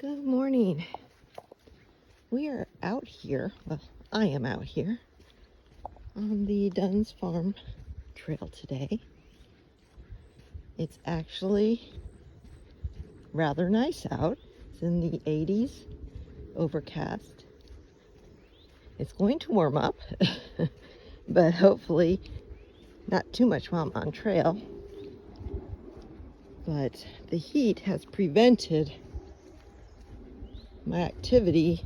Good morning. We are out here, well, I am out here on the Dunn's farm trail today. It's actually rather nice out. It's in the 80s, overcast. It's going to warm up, but hopefully not too much while I'm on trail. But the heat has prevented my activity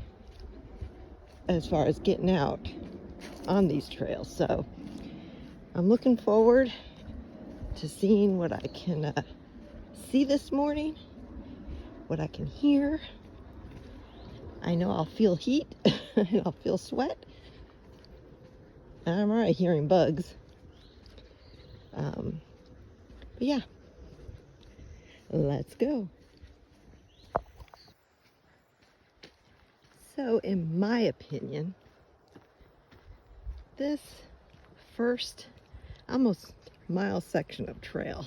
as far as getting out on these trails. So I'm looking forward to seeing what I can see this morning, what I can hear. I know I'll feel heat and I'll feel sweat. I'm already hearing bugs. But yeah, let's go. So in my opinion, this first almost mile section of trail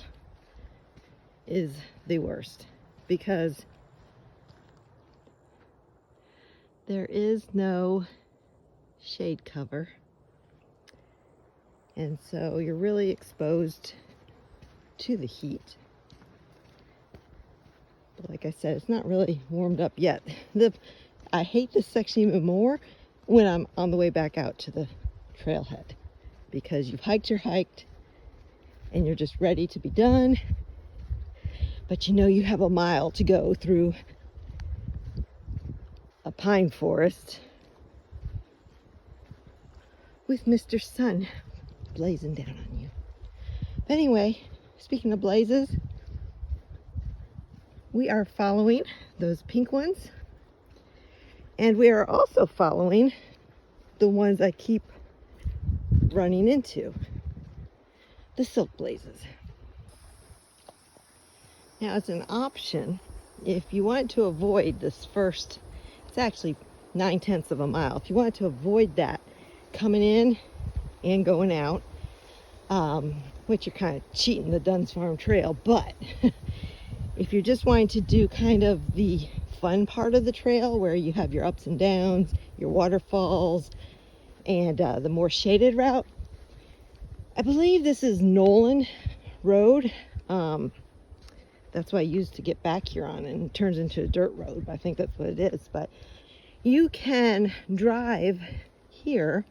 is the worst because there is no shade cover, and so you're really exposed to the heat. But like I said, it's not really warmed up yet. I hate this section even more when I'm on the way back out to the trailhead, because you've hiked your hike and you're just ready to be done, but you know you have a mile to go through a pine forest with Mr. Sun blazing down on you. But anyway, speaking of blazes, we are following those pink ones, and we are also following the ones I keep running into, the silk blazes. Now, as an option, if you want to avoid this first, it's actually 9/10 of a mile. If you want to avoid that coming in and going out, which you're kind of cheating the Dunn's Farm Trail, but if you're just wanting to do kind of the fun part of the trail where you have your ups and downs, your waterfalls, and the more shaded route, I believe this is Nolan Road. That's what I used to get back here on, and it turns into a dirt road. I think that's what it is. But you can drive here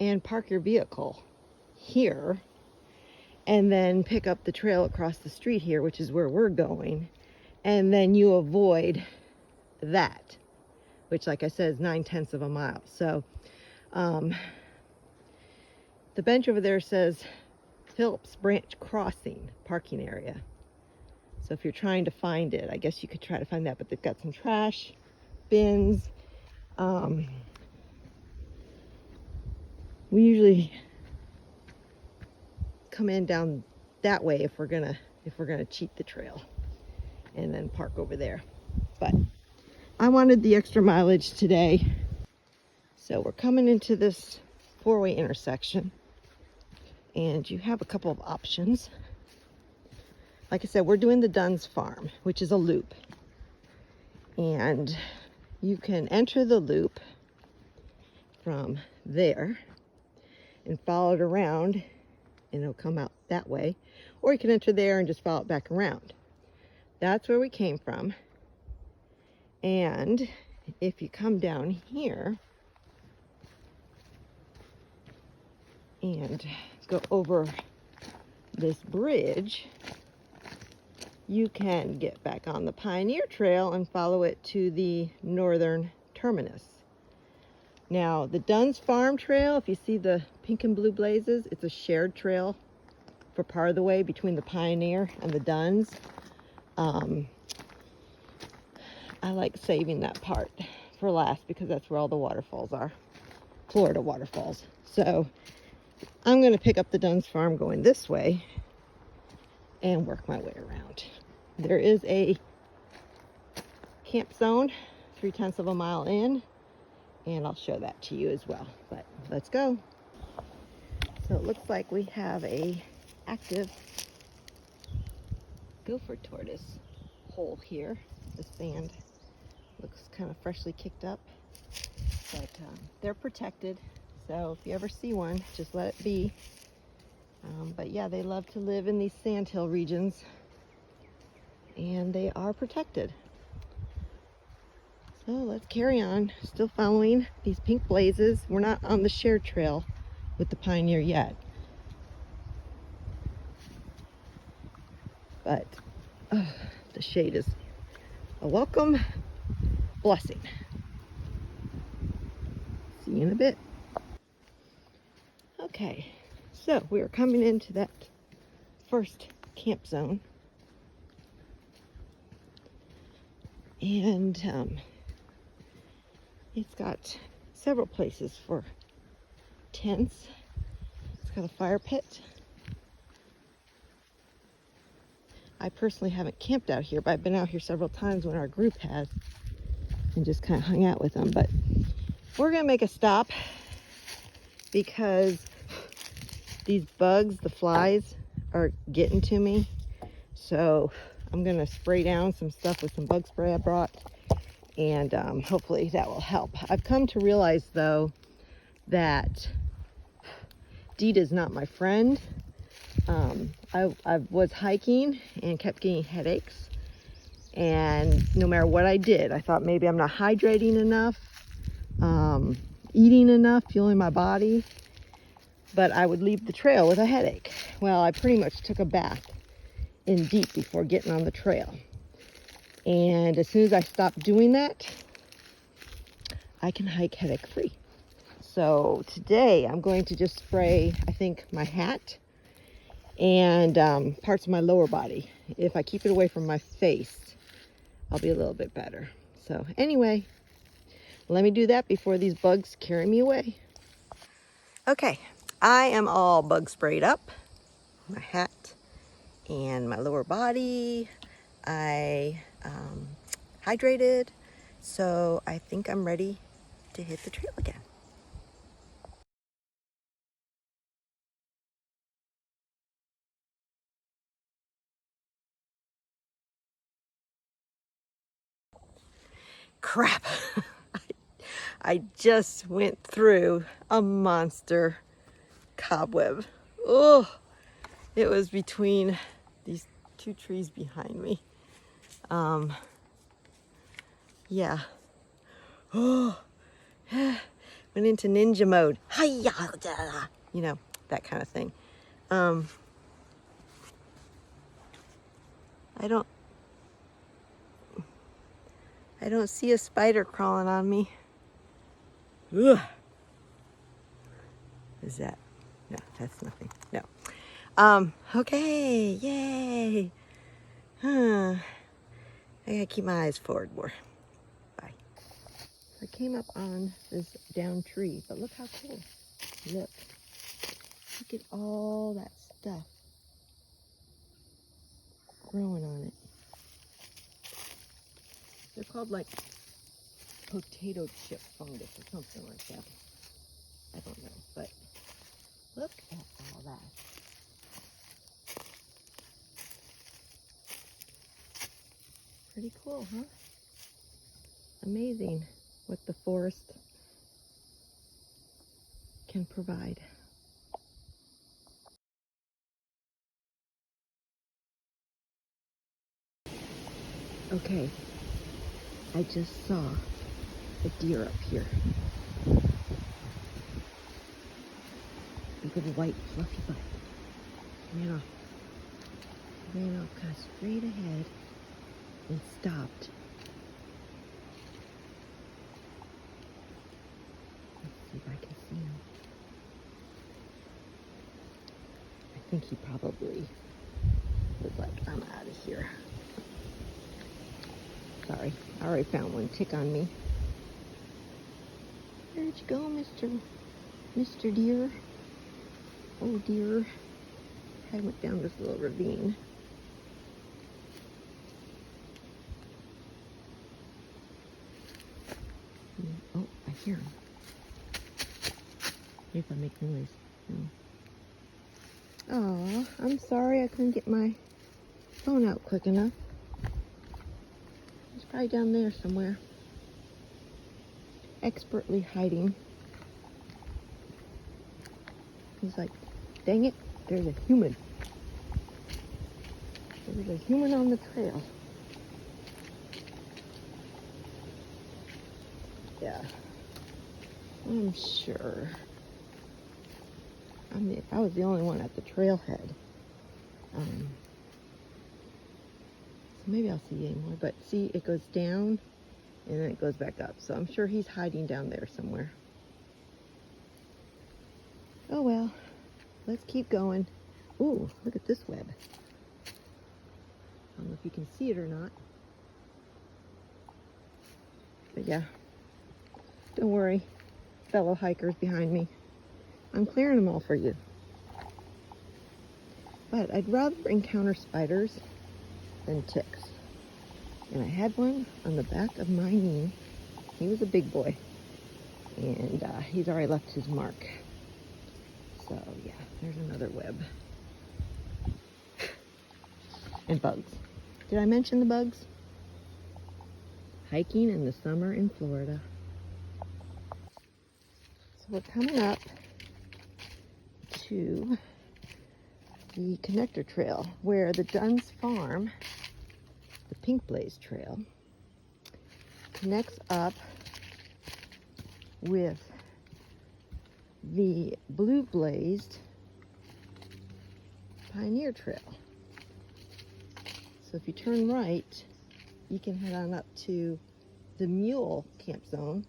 and park your vehicle here and then pick up the trail across the street here, which is where we're going, and then you avoid that, which, like I said, is 9/10 of a mile. So the bench over there says Phillips Branch Crossing parking area. So if you're trying to find it, I guess you could try to find that, but they've got some trash bins. We usually come in down that way if we're gonna cheat the trail, and then park over there. But I wanted the extra mileage today, so we're coming into this four-way intersection, and you have a couple of options. Like I said, we're doing the Dunn's Farm, which is a loop, and you can enter the loop from there and follow it around, and it'll come out that way, or you can enter there and just follow it back around. That's where we came from. And if you come down here and go over this bridge, you can get back on the Pioneer Trail and follow it to the northern terminus. Now, the Dunn's Farm Trail, if you see the pink and blue blazes, it's a shared trail for part of the way between the Pioneer and the Dunn's. I like saving that part for last because that's where all the waterfalls are, Florida waterfalls. So I'm going to pick up the Dunn's Farm going this way and work my way around. There is a camp zone 3/10 of a mile in, and I'll show that to you as well. But let's go. So it looks like we have a active gopher tortoise hole here, this band Looks kind of freshly kicked up, but they're protected. So if you ever see one, just let it be. But yeah, they love to live in these sandhill regions, and they are protected. So let's carry on. Still following these pink blazes. We're not on the shared trail with the pioneer yet, but the shade is a welcome blessing. See you in a bit. Okay, so we are coming into that first camp zone, and it's got several places for tents. It's got a fire pit. I personally haven't camped out here, but I've been out here several times when our group has and just kind of hung out with them. But we're gonna make a stop because these bugs, the flies, are getting to me. So I'm gonna spray down some stuff with some bug spray I brought, and hopefully that will help. I've come to realize though that DEET is not my friend. I was hiking and kept getting headaches, and no matter what I did, I thought maybe I'm not hydrating enough, eating enough, fueling my body, but I would leave the trail with a headache. Well, I pretty much took a bath in DEET before getting on the trail, and as soon as I stopped doing that, I can hike headache free. So today I'm going to just spray, I think, my hat and parts of my lower body. If I keep it away from my face, I'll be a little bit better. So anyway, let me do that before these bugs carry me away. Okay, I am all bug sprayed up. My hat and my lower body. I hydrated, so I think I'm ready to hit the trail again. Crap. I just went through a monster cobweb. Oh, it was between these two trees behind me. Yeah. Oh, went into ninja mode. Hi-ya, you know, that kind of thing. I don't see a spider crawling on me. Ugh. Is that? No, that's nothing. No. Okay, yay. I gotta keep my eyes forward more. Bye. I came up on this down tree, but look how cool. Look at all that stuff growing on it. They're called like potato chip fungus or something like that. I don't know, but look at all that. Pretty cool, huh? Amazing what the forest can provide. Okay, I just saw a deer up here. Big old white fluffy butt. Ran off kind of straight ahead and stopped. Let's see if I can see him. I think he probably was like, I'm out of here. Sorry, I already found one tick on me. Where'd you go, Mr. Deer? Oh dear. I went down this little ravine. Oh, I hear him. If I make noise. No. Oh, I'm sorry I couldn't get my phone out quick enough. It's probably down there somewhere. expertly hiding. He's like, dang it, there's a human. There's a human on the trail. Yeah, I'm sure. I was the only one at the trailhead. So maybe I'll see anymore, but see, it goes down and then it goes back up. So I'm sure he's hiding down there somewhere. Oh well, let's keep going. Ooh, look at this web. I don't know if you can see it or not. But yeah, don't worry, fellow hikers behind me. I'm clearing them all for you. But I'd rather encounter spiders than ticks. And I had one on the back of my knee. He was a big boy. And he's already left his mark. So yeah, there's another web. And bugs. Did I mention the bugs? Hiking in the summer in Florida. So we're coming up to the connector trail where the Dunn's farm, the Pink Blaze Trail, connects up with the Blue Blazed Pioneer Trail. So if you turn right, you can head on up to the Mule Camp Zone.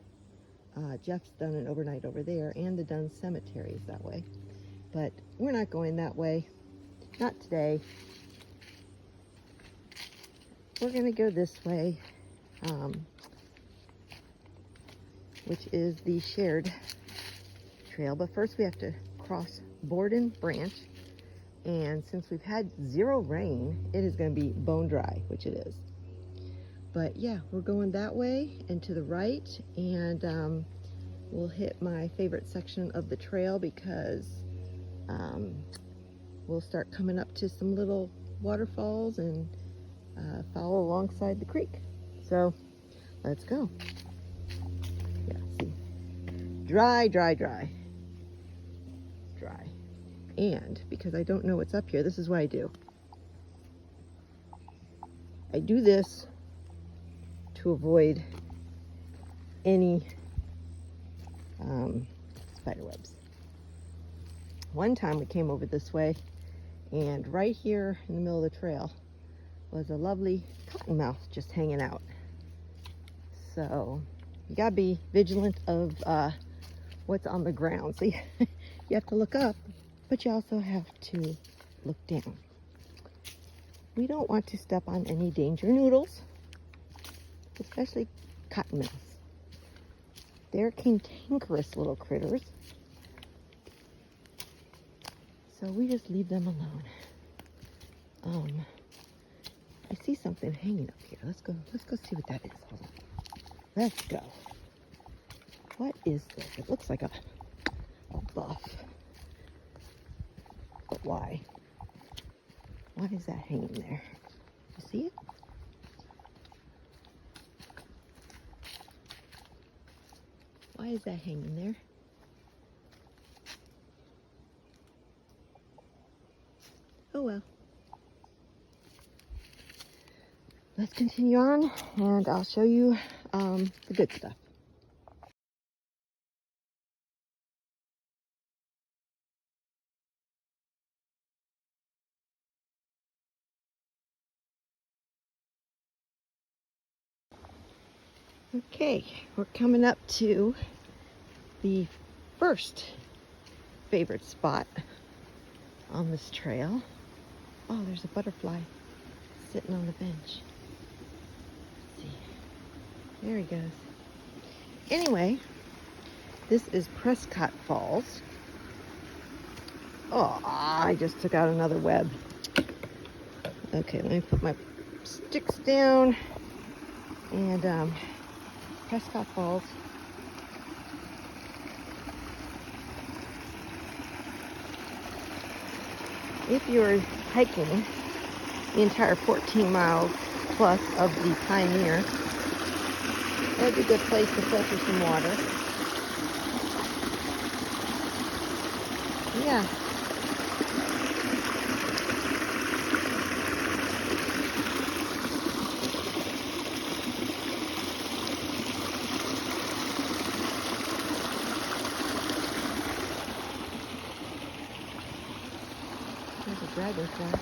Jeff's done an overnight over there, and the Dunn Cemetery is that way. But we're not going that way. Not today. We're going to go this way, which is the shared trail. But first we have to cross Borden Branch. And since we've had 0 rain, it is going to be bone dry, which it is. But yeah, we're going that way and to the right, and we'll hit my favorite section of the trail because we'll start coming up to some little waterfalls and follow alongside the creek. So let's go. Yeah, see, dry, dry, dry, dry. And because I don't know what's up here, this is what I do. I do this to avoid any spider webs. One time we came over this way, and right here in the middle of the trail was a lovely cottonmouth just hanging out. So you gotta be vigilant of what's on the ground. So you have to look up, but you also have to look down. We don't want to step on any danger noodles, especially cottonmouths. They're cantankerous little critters. So we just leave them alone. I see something hanging up here. Let's go see what that is. Hold on. Let's go. What is this? It looks like a buff. But why? Why is that hanging there? You see it? Why is that hanging there? Oh well. Let's continue on, and I'll show you the good stuff. Okay, we're coming up to the first favorite spot on this trail. Oh, there's a butterfly sitting on the bench. Let's see. There he goes. Anyway, this is Prescott Falls. Oh, I just took out another web. Okay, let me put my sticks down. And Prescott Falls. If you're hiking the entire 14 miles plus of the Pioneer, That'd be a good place to filter some water. Yeah. There's a dragonfly.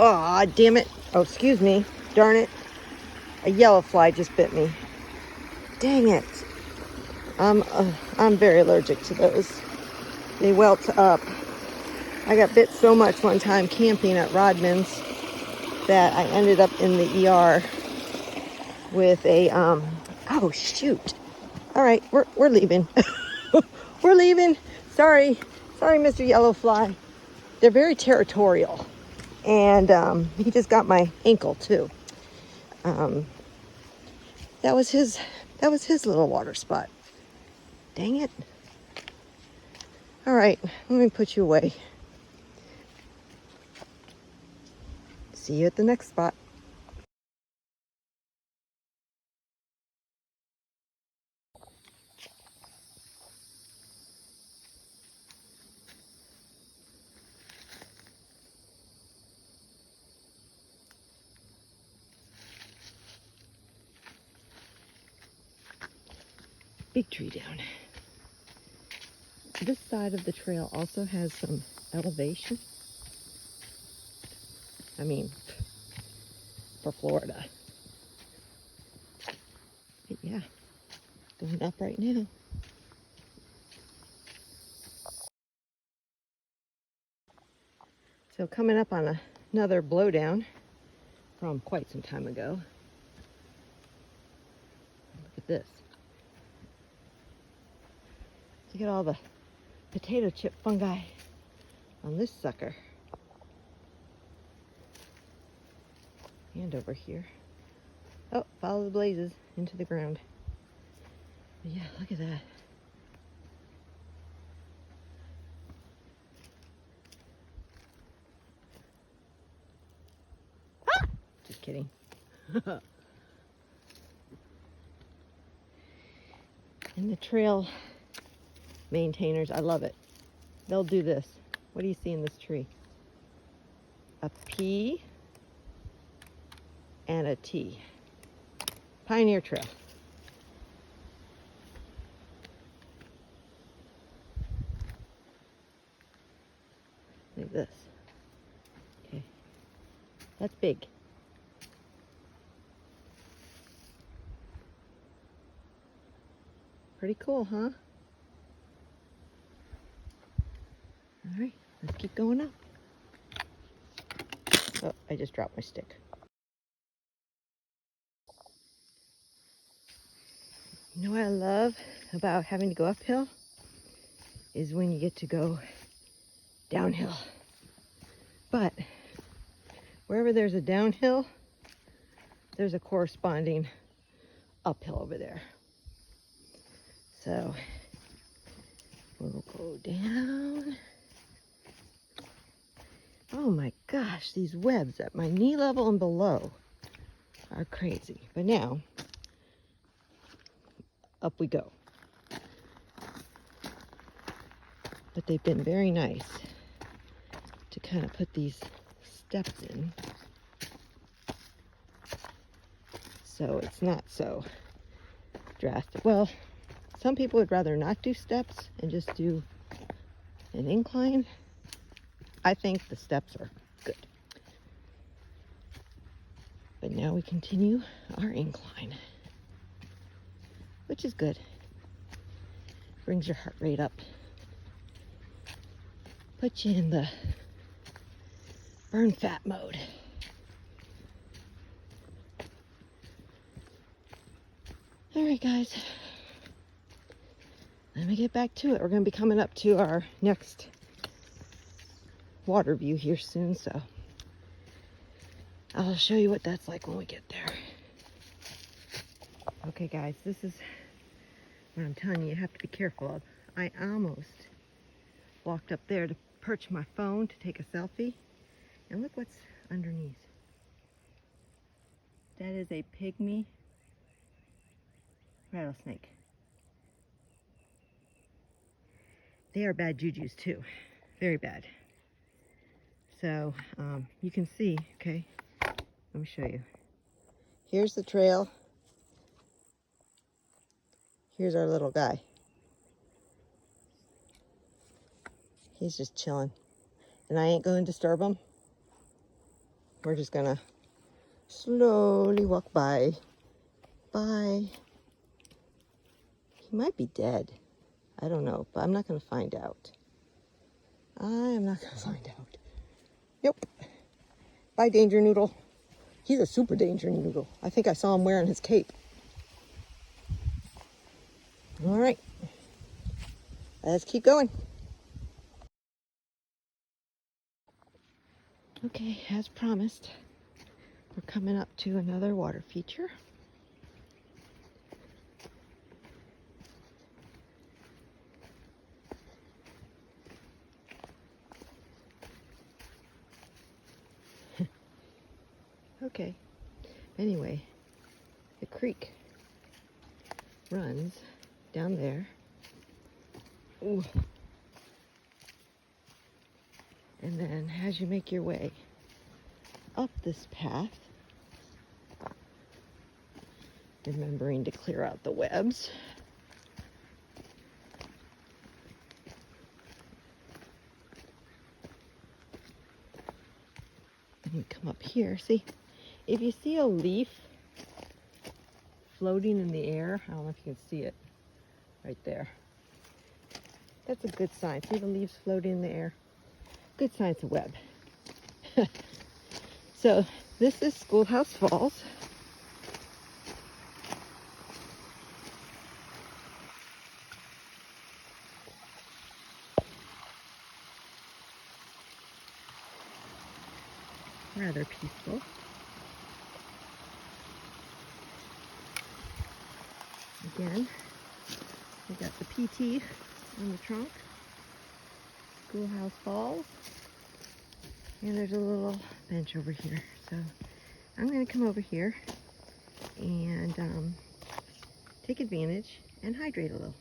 Oh, damn it. Oh, excuse me. Darn it. A yellow fly just bit me. Dang it. I'm very allergic to those. They welt up. I got bit so much one time camping at Rodman's that I ended up in the ER with a, oh shoot. All right, we're leaving. We're leaving. Sorry, Mr. Yellow Fly. They're very territorial. And he just got my ankle too. That was his little water spot. Dang it. All right, let me put you away. See you at the next spot. Big tree down. This side of the trail also has some elevation. I mean, for Florida. But yeah, going up right now. So coming up on another blowdown from quite some time ago. Look at this. Look at all the potato chip fungi on this sucker. And over here. Oh, follow the blazes into the ground. But yeah, look at that. Ah! Just kidding. And the trail maintainers, I love it. They'll do this. What do you see in this tree? A P and a T. Pioneer Trail. Like this. Okay. That's big. Pretty cool, huh? All right, let's keep going up. Oh, I just dropped my stick. You know what I love about having to go uphill is when you get to go downhill. But wherever there's a downhill, there's a corresponding uphill over there. So we'll go down. Oh my gosh, these webs at my knee level and below are crazy. But now, up we go. But they've been very nice to kind of put these steps in, so it's not so drastic. Well, some people would rather not do steps and just do an incline. I think the steps are good. But now we continue our incline, which is good. Brings your heart rate up. Put you in the burn fat mode. All right, guys. let me get back to it. We're going to be coming up to our next water view here soon, so I'll show you what that's like when we get there. Okay guys, this is what I'm telling you have to be careful of. I almost walked up there to perch my phone to take a selfie, and look what's underneath. That is a pygmy rattlesnake. They are bad jujus too, very bad. So you can see, okay, let me show you. Here's the trail. Here's our little guy. He's just chilling. And I ain't going to disturb him. We're just gonna slowly walk by. Bye. He might be dead. I don't know, but I'm not gonna find out. I am not gonna find out. Nope. Bye, Danger Noodle. He's a super Danger Noodle. I think I saw him wearing his cape. All right. Let's keep going. Okay, as promised, we're coming up to another water feature. Okay, anyway, the creek runs down there. Ooh. And then as you make your way up this path, remembering to clear out the webs, and you come up here. See, if you see a leaf floating in the air, I don't know if you can see it right there. That's a good sign. See the leaves floating in the air? Good sign it's a web. So this is Schoolhouse Falls. Rather peaceful. Again, we got the PT on the trunk. Schoolhouse Falls. And there's a little bench over here. So I'm going to come over here and take advantage and hydrate a little.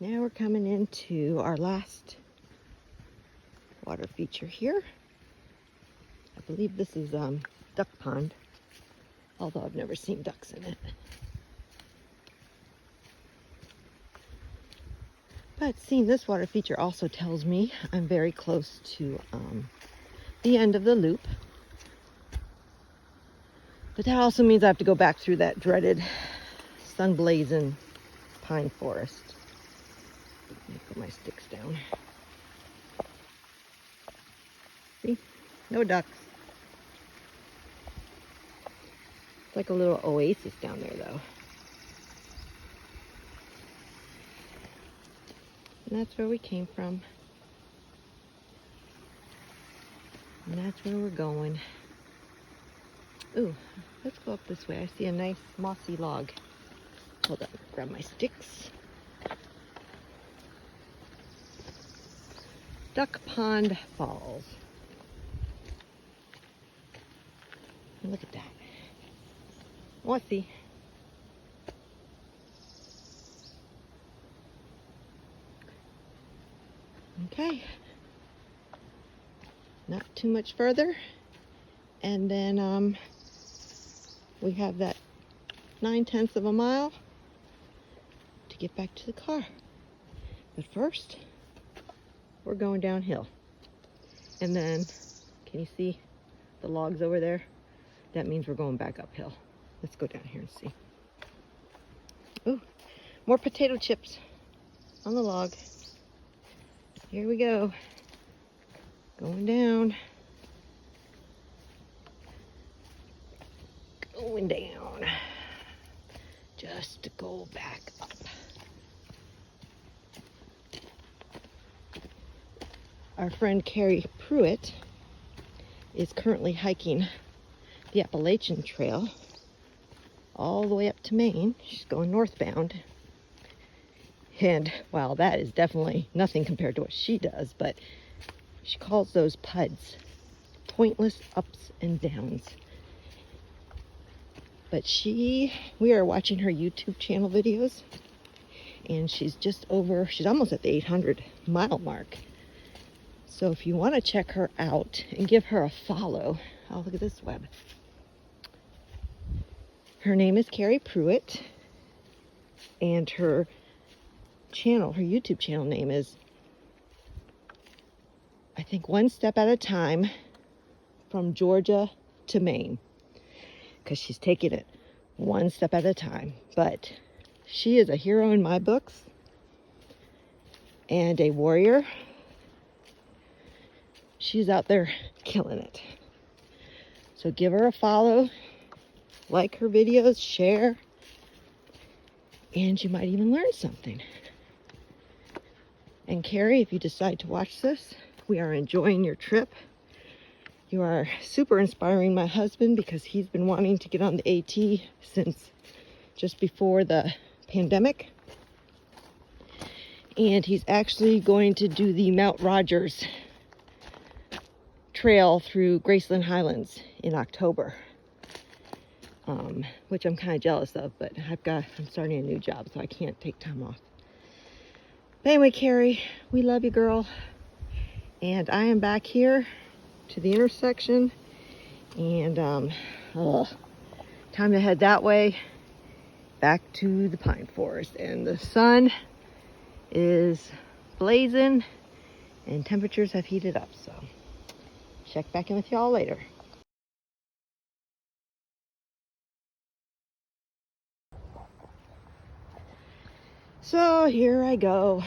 Now we're coming into our last water feature here. I believe this is duck pond, although I've never seen ducks in it. But seeing this water feature also tells me I'm very close to the end of the loop. But that also means I have to go back through that dreaded sun-blazing pine forest. Let me put my sticks down. See? No ducks. It's like a little oasis down there, though. And that's where we came from. And that's where we're going. Ooh, let's go up this way. I see a nice mossy log. Hold on, grab my sticks. Duck Pond Falls. Look at that. Mossy. Okay. Not too much further. And then we have that 9/10 of a mile to get back to the car. But first, we're going downhill. And then, can you see the logs over there? That means we're going back uphill. Let's go down here and see. Ooh, more potato chips on the log. Here we go. Going down. going down just to go back up. Our friend Carrie Pruitt is currently hiking the Appalachian Trail all the way up to Maine. She's going northbound. And well, that is definitely nothing compared to what she does, but she calls those PUDs, pointless ups and downs. But we are watching her YouTube channel videos, and she's almost at the 800 mile mark. So if you want to check her out and give her a follow, oh, look at this web. Her name is Carrie Pruitt, and her YouTube channel name is, I think, One Step at a Time from Georgia to Maine, because she's taking it one step at a time. But she is a hero in my books and a warrior. She's out there killing it. So give her a follow, like her videos, share, and you might even learn something. And Carrie, if you decide to watch this, we are enjoying your trip. You are super inspiring my husband, because he's been wanting to get on the AT since just before the pandemic. And he's actually going to do the Mount Rogers trail through Graceland Highlands in October, which I'm kind of jealous of, but I'm starting a new job, so I can't take time off. But anyway, Carrie, we love you, girl. And I am back here to the intersection, and time to head that way back to the pine forest. And the sun is blazing and temperatures have heated up, so check back in with y'all later. So here I go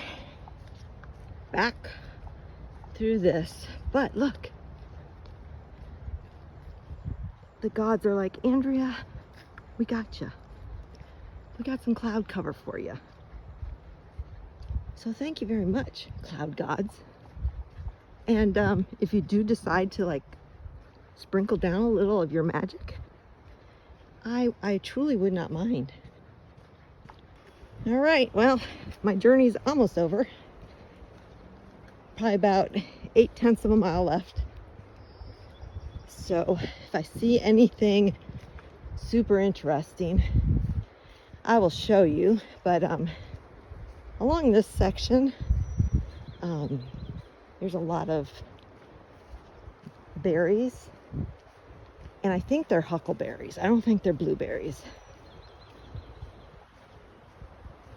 back through this, but look, the gods are like, Andrea, we got you. We got some cloud cover for you. So thank you very much, cloud gods. And if you do decide to like sprinkle down a little of your magic, I truly would not mind. All right, well, my journey's almost over. Probably about 0.8 of a mile left. So if I see anything super interesting, I will show you. But along this section, there's a lot of berries, and I think they're huckleberries. I don't think they're blueberries.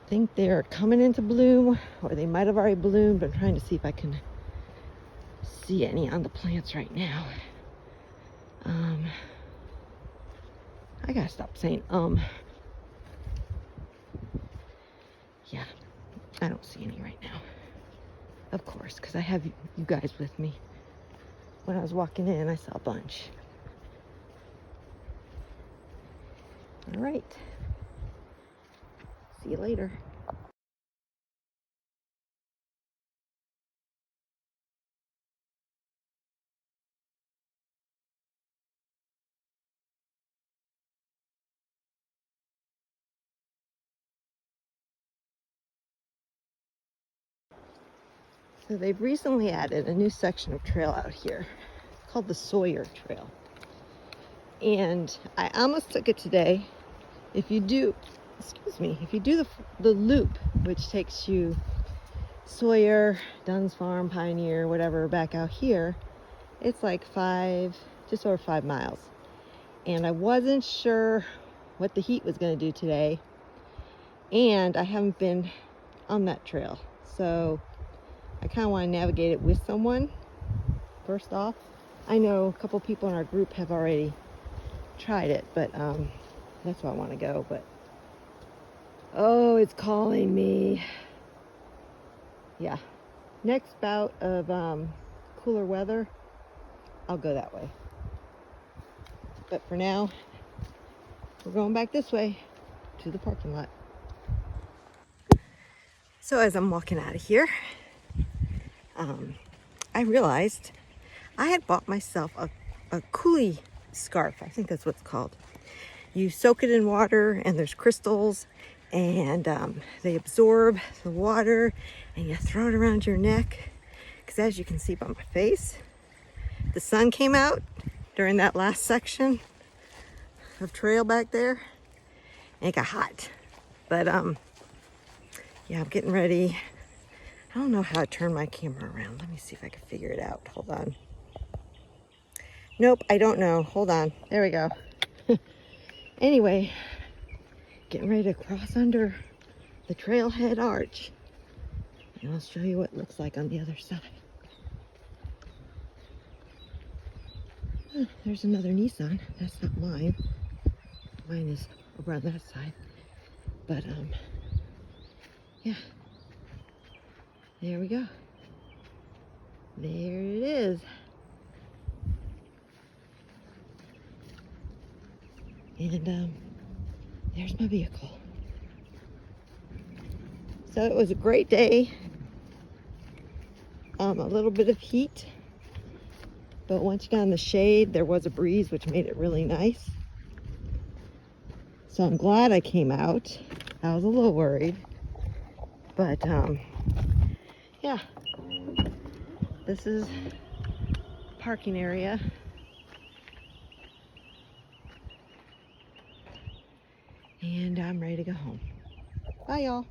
I think they're coming into bloom, or they might have already bloomed, but I'm trying to see if I can see any on the plants right now. I gotta stop saying yeah, I don't see any right now, of course, because I have you guys with me. When I was walking in, I saw a bunch. All right, see you later. So they've recently added a new section of trail out here called the Sawyer Trail. And I almost took it today. If you do the loop, which takes you Sawyer, Dunn's Farm, Pioneer, whatever, back out here, it's like just over 5 miles. And I wasn't sure what the heat was going to do today. And I haven't been on that trail. So I kind of want to navigate it with someone, first off. I know a couple people in our group have already tried it, but that's why I want to go. But oh, it's calling me. Yeah, next bout of cooler weather, I'll go that way. But for now, we're going back this way to the parking lot. So as I'm walking out of here, I realized I had bought myself a coolie scarf. I think that's what it's called. You soak it in water and there's crystals and they absorb the water and you throw it around your neck. Because as you can see by my face, the sun came out during that last section of trail back there and it got hot. But yeah, I'm getting ready. I don't know how to turn my camera around. Let me see if I can figure it out. Hold on. Nope, I don't know. Hold on. There we go. Anyway, getting ready to cross under the trailhead arch. And I'll show you what it looks like on the other side. Oh, there's another Nissan. That's not mine. Mine is over on that side. But, yeah. There we go. There it is. And, there's my vehicle. So it was a great day. A little bit of heat. But once you got in the shade, there was a breeze, which made it really nice. So I'm glad I came out. I was a little worried. But, yeah. This is parking area. And I'm ready to go home. Bye, y'all.